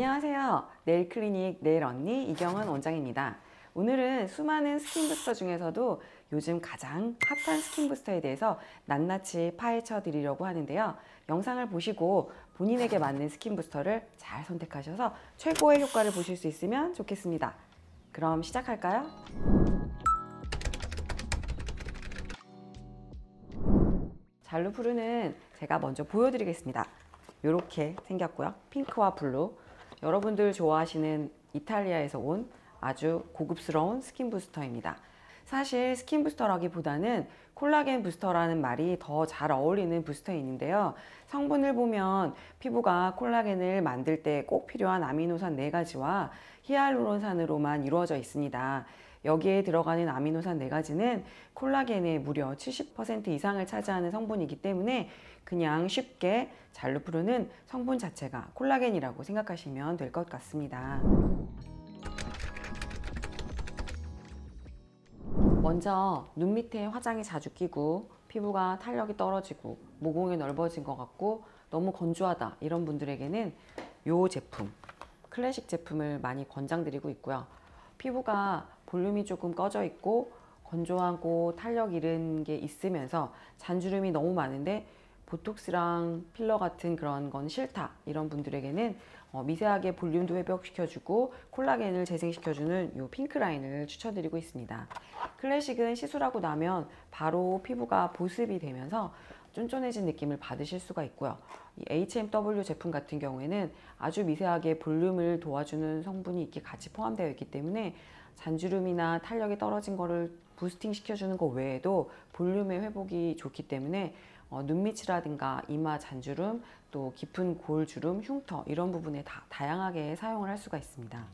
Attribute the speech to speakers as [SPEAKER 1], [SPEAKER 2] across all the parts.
[SPEAKER 1] 안녕하세요. 네일클리닉 네일언니 이경은 원장입니다. 오늘은 수많은 스킨부스터 중에서도 요즘 가장 핫한 스킨부스터에 대해서 낱낱이 파헤쳐 드리려고 하는데요. 영상을 보시고 본인에게 맞는 스킨부스터를 잘 선택하셔서 최고의 효과를 보실 수 있으면 좋겠습니다. 그럼 시작할까요? 잘루프루는 제가 먼저 보여드리겠습니다. 이렇게 생겼고요. 핑크와 블루. 여러분들 좋아하시는 이탈리아에서 온 아주 고급스러운 스킨 부스터입니다. 사실 스킨 부스터라기보다는 콜라겐 부스터라는 말이 더 잘 어울리는 부스터인데요. 성분을 보면 피부가 콜라겐을 만들 때 꼭 필요한 아미노산 4가지와 히알루론산으로만 이루어져 있습니다. 여기에 들어가는 아미노산 4가지는 콜라겐의 무려 70% 이상을 차지하는 성분이기 때문에 그냥 쉽게 잘루프루는 성분 자체가 콜라겐이라고 생각하시면 될 것 같습니다. 먼저 눈 밑에 화장이 자주 끼고 피부가 탄력이 떨어지고 모공이 넓어진 것 같고 너무 건조하다 이런 분들에게는 이 제품 클래식 제품을 많이 권장드리고 있고요. 피부가 볼륨이 조금 꺼져 있고 건조하고 탄력 잃은 게 있으면서 잔주름이 너무 많은데 보톡스랑 필러 같은 그런 건 싫다 이런 분들에게는 미세하게 볼륨도 회복시켜주고 콜라겐을 재생시켜주는 이 핑크 라인을 추천드리고 있습니다. 클래식은 시술하고 나면 바로 피부가 보습이 되면서 쫀쫀해진 느낌을 받으실 수가 있고요. 이 HMW 제품 같은 경우에는 아주 미세하게 볼륨을 도와주는 성분이 이렇게 같이 포함되어 있기 때문에 잔주름이나 탄력이 떨어진 거를 부스팅 시켜주는 것 외에도 볼륨의 회복이 좋기 때문에 눈밑이라든가 이마 잔주름, 또 깊은 골주름, 흉터 이런 부분에 다양하게 사용을 할 수가 있습니다.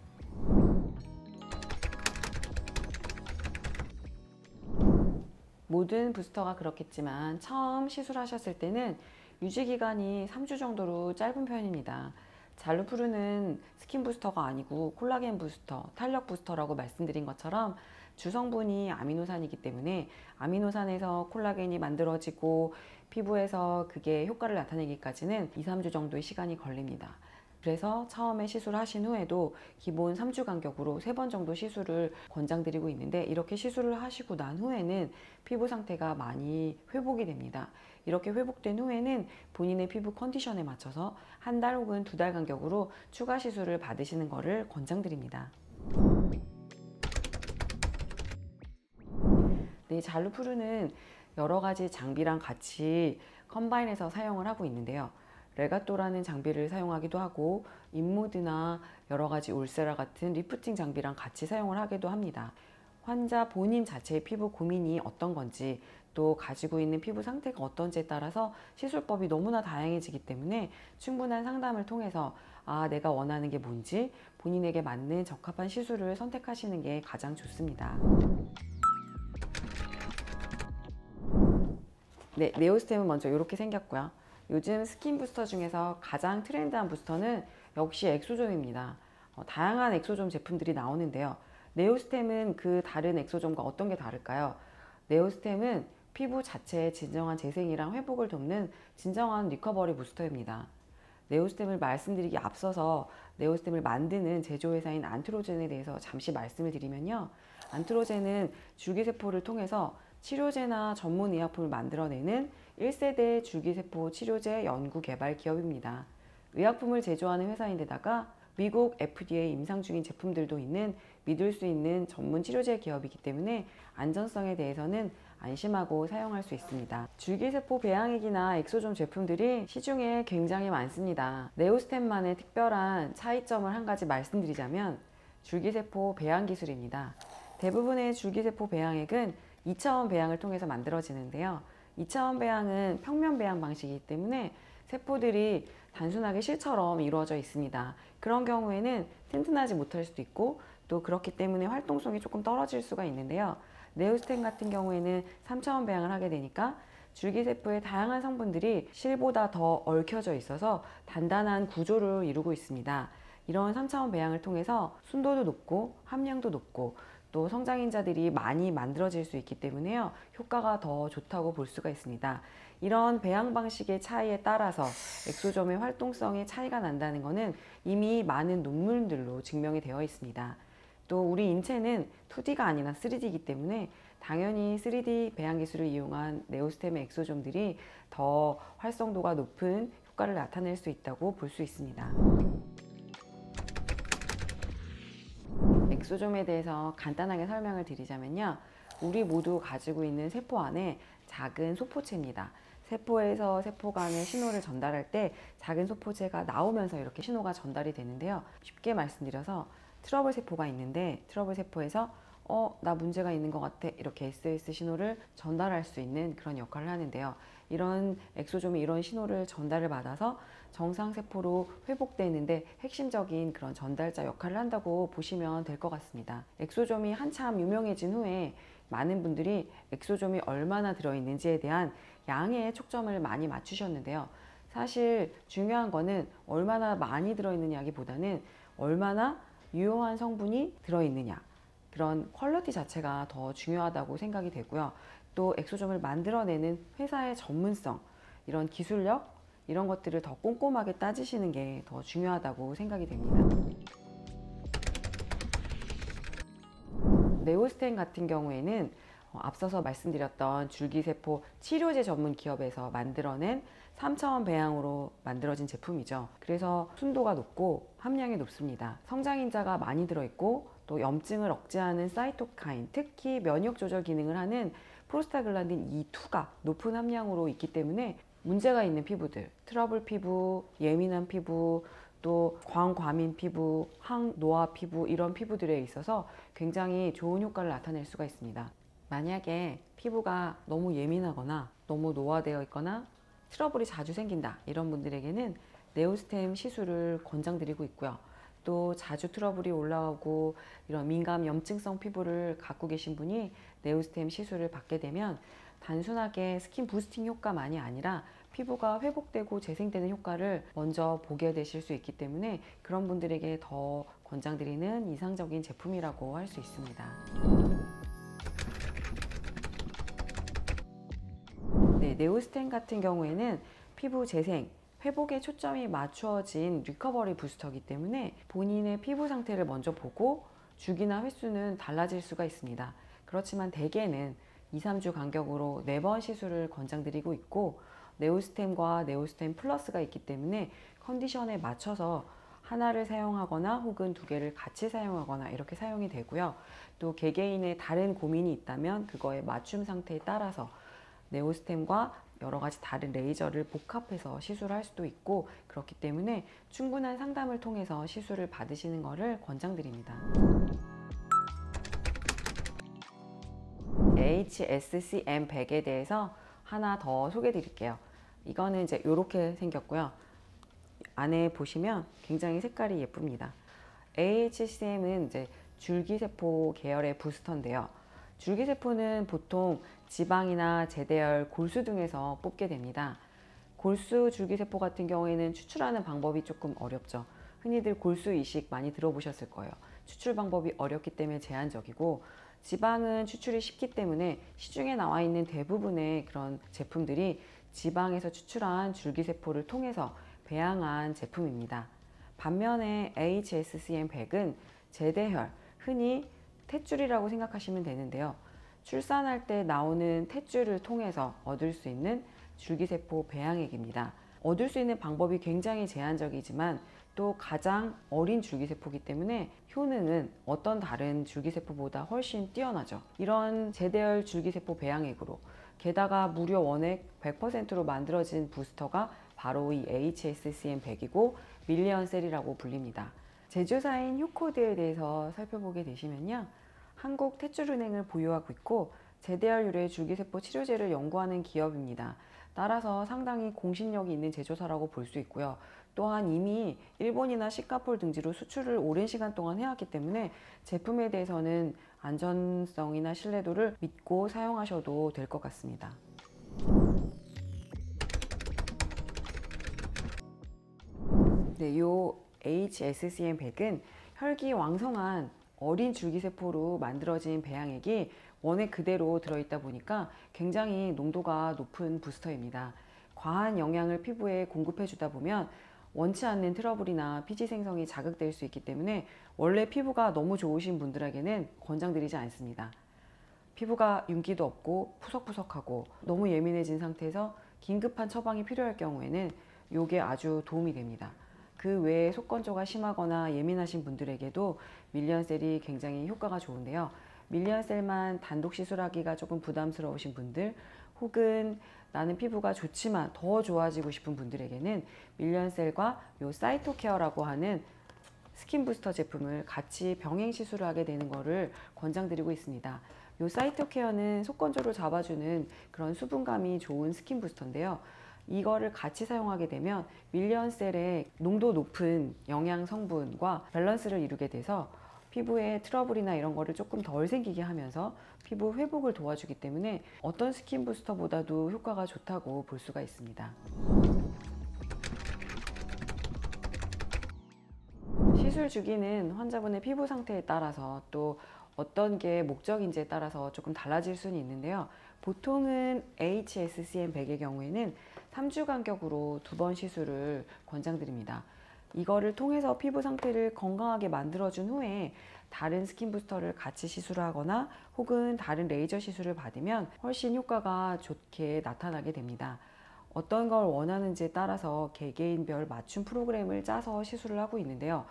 [SPEAKER 1] 모든 부스터가 그렇겠지만 처음 시술하셨을 때는 유지기간이 3주 정도로 짧은 편입니다. 잘루프루는 스킨 부스터가 아니고 콜라겐 부스터, 탄력 부스터라고 말씀드린 것처럼 주성분이 아미노산이기 때문에 아미노산에서 콜라겐이 만들어지고 피부에서 그게 효과를 나타내기까지는 2~3주 정도의 시간이 걸립니다. 그래서 처음에 시술하신 후에도 기본 3주 간격으로 3번 정도 시술을 권장드리고 있는데 이렇게 시술을 하시고 난 후에는 피부 상태가 많이 회복이 됩니다. 이렇게 회복된 후에는 본인의 피부 컨디션에 맞춰서 한 달 혹은 2달 간격으로 추가 시술을 받으시는 것을 권장드립니다. 네, 잘루프루는 여러 가지 장비랑 같이 컴바인해서 사용을 하고 있는데요. 레가또라는 장비를 사용하기도 하고 인모드나 여러 가지 울세라 같은 리프팅 장비랑 같이 사용을 하기도 합니다. 환자 본인 자체의 피부 고민이 어떤 건지 또 가지고 있는 피부 상태가 어떤지에 따라서 시술법이 너무나 다양해지기 때문에 충분한 상담을 통해서 내가 원하는 게 뭔지 본인에게 맞는 적합한 시술을 선택하시는 게 가장 좋습니다. 네, 네오스템은 먼저 이렇게 생겼고요. 요즘 스킨 부스터 중에서 가장 트렌드한 부스터는 역시 엑소좀입니다. 다양한 엑소좀 제품들이 나오는데요. 네오스템은 그 다른 엑소좀과 어떤 게 다를까요? 네오스템은 피부 자체의 진정한 재생이랑 회복을 돕는 진정한 리커버리 부스터입니다. 네오스템을 말씀드리기 앞서서 네오스템을 만드는 제조회사인 안트로젠에 대해서 잠시 말씀을 드리면요. 안트로젠은 줄기세포를 통해서 치료제나 전문 의약품을 만들어내는 1세대 줄기세포 치료제 연구개발 기업입니다. 의약품을 제조하는 회사인데다가 미국 FDA 임상 중인 제품들도 있는 믿을 수 있는 전문 치료제 기업이기 때문에 안전성에 대해서는 안심하고 사용할 수 있습니다. 줄기세포 배양액이나 엑소좀 제품들이 시중에 굉장히 많습니다. 네오스템만의 특별한 차이점을 한 가지 말씀드리자면 줄기세포 배양 기술입니다. 대부분의 줄기세포 배양액은 2차원 배양을 통해서 만들어지는데요. 2차원 배양은 평면 배양 방식이기 때문에 세포들이 단순하게 실처럼 이루어져 있습니다. 그런 경우에는 튼튼하지 못할 수도 있고 또 그렇기 때문에 활동성이 조금 떨어질 수가 있는데요. 네오스템 같은 경우에는 3차원 배양을 하게 되니까 줄기세포의 다양한 성분들이 실보다 더 얽혀져 있어서 단단한 구조를 이루고 있습니다. 이런 3차원 배양을 통해서 순도도 높고 함량도 높고 또 성장인자들이 많이 만들어질 수 있기 때문에요. 효과가 더 좋다고 볼 수가 있습니다. 이런 배양 방식의 차이에 따라서 엑소점의 활동성에 차이가 난다는 것은 이미 많은 논문들로 증명이 되어 있습니다. 또 우리 인체는 2D가 아니라 3D이기 때문에 당연히 3D 배양 기술을 이용한 네오스템의 엑소점들이 더 활성도가 높은 효과를 나타낼 수 있다고 볼 수 있습니다. 엑소점에 대해서 간단하게 설명을 드리자면요. 우리 모두 가지고 있는 세포 안에 작은 소포체입니다. 세포에서 세포 간의 신호를 전달할 때 작은 소포체가 나오면서 이렇게 신호가 전달이 되는데요. 쉽게 말씀드려서 트러블 세포가 있는데 트러블 세포에서 나 문제가 있는 것 같아 이렇게 SOS 신호를 전달할 수 있는 그런 역할을 하는데요. 이런 엑소점이 이런 신호를 전달을 받아서 정상세포로 회복되는데 핵심적인 그런 전달자 역할을 한다고 보시면 될 것 같습니다. 엑소점이 한참 유명해진 후에 많은 분들이 엑소점이 얼마나 들어있는지에 대한 양에 초점을 많이 맞추셨는데요. 사실 중요한 거는 얼마나 많이 들어있느냐기보다는 얼마나 유효한 성분이 들어있느냐, 그런 퀄리티 자체가 더 중요하다고 생각이 되고요. 또 엑소점을 만들어내는 회사의 전문성, 이런 기술력, 이런 것들을 더 꼼꼼하게 따지시는 게 더 중요하다고 생각이 됩니다. 네오스템 같은 경우에는 앞서서 말씀드렸던 줄기세포 치료제 전문 기업에서 만들어낸 3차원 배양으로 만들어진 제품이죠. 그래서 순도가 높고 함량이 높습니다. 성장인자가 많이 들어있고 또 염증을 억제하는 사이토카인, 특히 면역 조절 기능을 하는 프로스타글란딘 E2가 높은 함량으로 있기 때문에 문제가 있는 피부들, 트러블 피부, 예민한 피부, 또 광과민 피부, 항노화 피부, 이런 피부들에 있어서 굉장히 좋은 효과를 나타낼 수가 있습니다. 만약에 피부가 너무 예민하거나 너무 노화되어 있거나 트러블이 자주 생긴다, 이런 분들에게는 네오스템 시술을 권장드리고 있고요. 또 자주 트러블이 올라오고 이런 민감 염증성 피부를 갖고 계신 분이 네오스템 시술을 받게 되면 단순하게 스킨 부스팅 효과만이 아니라 피부가 회복되고 재생되는 효과를 먼저 보게 되실 수 있기 때문에 그런 분들에게 더 권장드리는 이상적인 제품이라고 할 수 있습니다. 네, 네오스템 같은 경우에는 피부 재생, 회복에 초점이 맞추어진 리커버리 부스터이기 때문에 본인의 피부 상태를 먼저 보고 주기나 횟수는 달라질 수가 있습니다. 그렇지만 대개는 2-3주 간격으로 4번 시술을 권장드리고 있고, 네오스템과 네오스템 플러스가 있기 때문에 컨디션에 맞춰서 하나를 사용하거나 혹은 2개를 같이 사용하거나 이렇게 사용이 되고요. 또 개개인의 다른 고민이 있다면 그거에 맞춤 상태에 따라서 네오스템과 여러 가지 다른 레이저를 복합해서 시술할 수도 있고, 그렇기 때문에 충분한 상담을 통해서 시술을 받으시는 것을 권장드립니다. HSCM100에 대해서 하나 더 소개해 드릴게요. 이거는 이제 이렇게 생겼고요. 안에 보시면 굉장히 색깔이 예쁩니다. HSCM은 이제 줄기세포 계열의 부스터인데요. 줄기세포는 보통 지방이나 제대열, 골수 등에서 뽑게 됩니다. 골수 줄기세포 같은 경우에는 추출하는 방법이 조금 어렵죠. 흔히들 골수 이식 많이 들어보셨을 거예요. 추출 방법이 어렵기 때문에 제한적이고, 지방은 추출이 쉽기 때문에 시중에 나와 있는 대부분의 그런 제품들이 지방에서 추출한 줄기세포를 통해서 배양한 제품입니다. 반면에 HSCM100은 제대혈, 흔히 탯줄이라고 생각하시면 되는데요. 출산할 때 나오는 탯줄을 통해서 얻을 수 있는 줄기세포 배양액입니다. 얻을 수 있는 방법이 굉장히 제한적이지만 또 가장 어린 줄기세포이기 때문에 효능은 어떤 다른 줄기세포보다 훨씬 뛰어나죠. 이런 제대열 줄기세포 배양액으로, 게다가 무료 원액 100%로 만들어진 부스터가 바로 이 HSCM100이고 밀리언셀이라고 불립니다. 제조사인 휴코드에 대해서 살펴보게 되시면요, 한국 탯줄은행을 보유하고 있고 제대열 유래 줄기세포 치료제를 연구하는 기업입니다. 따라서 상당히 공신력이 있는 제조사라고 볼 수 있고요. 또한 이미 일본이나 싱가포르 등지로 수출을 오랜 시간 동안 해왔기 때문에 제품에 대해서는 안전성이나 신뢰도를 믿고 사용하셔도 될 것 같습니다. 네, 요 HSCM100은 혈기 왕성한 어린 줄기세포로 만들어진 배양액이 원액 그대로 들어있다 보니까 굉장히 농도가 높은 부스터입니다. 과한 영양을 피부에 공급해 주다 보면 원치 않는 트러블이나 피지 생성이 자극될 수 있기 때문에 원래 피부가 너무 좋으신 분들에게는 권장드리지 않습니다. 피부가 윤기도 없고 푸석푸석하고 너무 예민해진 상태에서 긴급한 처방이 필요할 경우에는 이게 아주 도움이 됩니다. 그 외에 속건조가 심하거나 예민하신 분들에게도 밀리언셀이 굉장히 효과가 좋은데요. 밀리언셀만 단독 시술하기가 조금 부담스러우신 분들, 혹은 나는 피부가 좋지만 더 좋아지고 싶은 분들에게는 밀리언셀과 요 사이토케어라고 하는 스킨 부스터 제품을 같이 병행 시술을 하게 되는 것을 권장드리고 있습니다. 요 사이토케어는 속건조를 잡아주는 그런 수분감이 좋은 스킨 부스터인데요. 이거를 같이 사용하게 되면 밀리언셀의 농도 높은 영양 성분과 밸런스를 이루게 돼서 피부에 트러블이나 이런 거를 조금 덜 생기게 하면서 피부 회복을 도와주기 때문에 어떤 스킨 부스터보다도 효과가 좋다고 볼 수가 있습니다. 시술 주기는 환자분의 피부 상태에 따라서 또 어떤 게 목적인지에 따라서 조금 달라질 수는 있는데요. 보통은 HSCM100의 경우에는 3주 간격으로 2번 시술을 권장드립니다. 이거를 통해서 피부 상태를 건강하게 만들어준 후에 다른 스킨 부스터를 같이 시술하거나 혹은 다른 레이저 시술을 받으면 훨씬 효과가 좋게 나타나게 됩니다. 어떤 걸 원하는지에 따라서 개개인별 맞춤 프로그램을 짜서 시술을 하고 있는데요.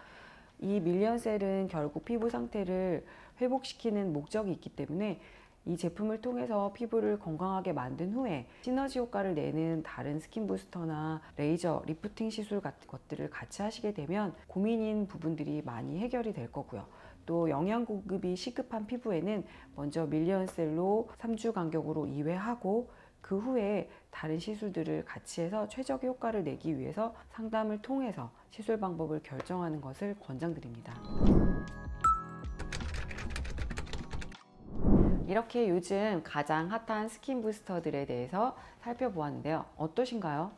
[SPEAKER 1] 이 밀리언셀은 결국 피부 상태를 회복시키는 목적이 있기 때문에 이 제품을 통해서 피부를 건강하게 만든 후에 시너지 효과를 내는 다른 스킨 부스터나 레이저, 리프팅 시술 같은 것들을 같이 하시게 되면 고민인 부분들이 많이 해결이 될 거고요. 또 영양 공급이 시급한 피부에는 먼저 밀리언셀로 3주 간격으로 2회 하고 그 후에 다른 시술들을 같이 해서 최적의 효과를 내기 위해서 상담을 통해서 시술 방법을 결정하는 것을 권장드립니다. 이렇게 요즘 가장 핫한 스킨 부스터들에 대해서 살펴보았는데요. 어떠신가요?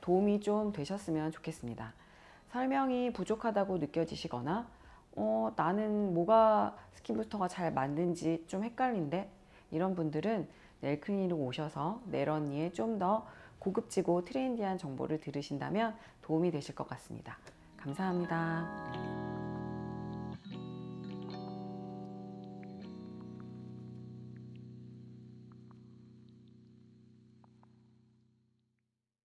[SPEAKER 1] 도움이 좀 되셨으면 좋겠습니다. 설명이 부족하다고 느껴지시거나 나는 뭐가 스킨 부스터가 잘 맞는지 좀 헷갈린데, 이런 분들은 넬클리닉으로 오셔서 넬언니의 좀 더 고급지고 트렌디한 정보를 들으신다면 도움이 되실 것 같습니다. 감사합니다.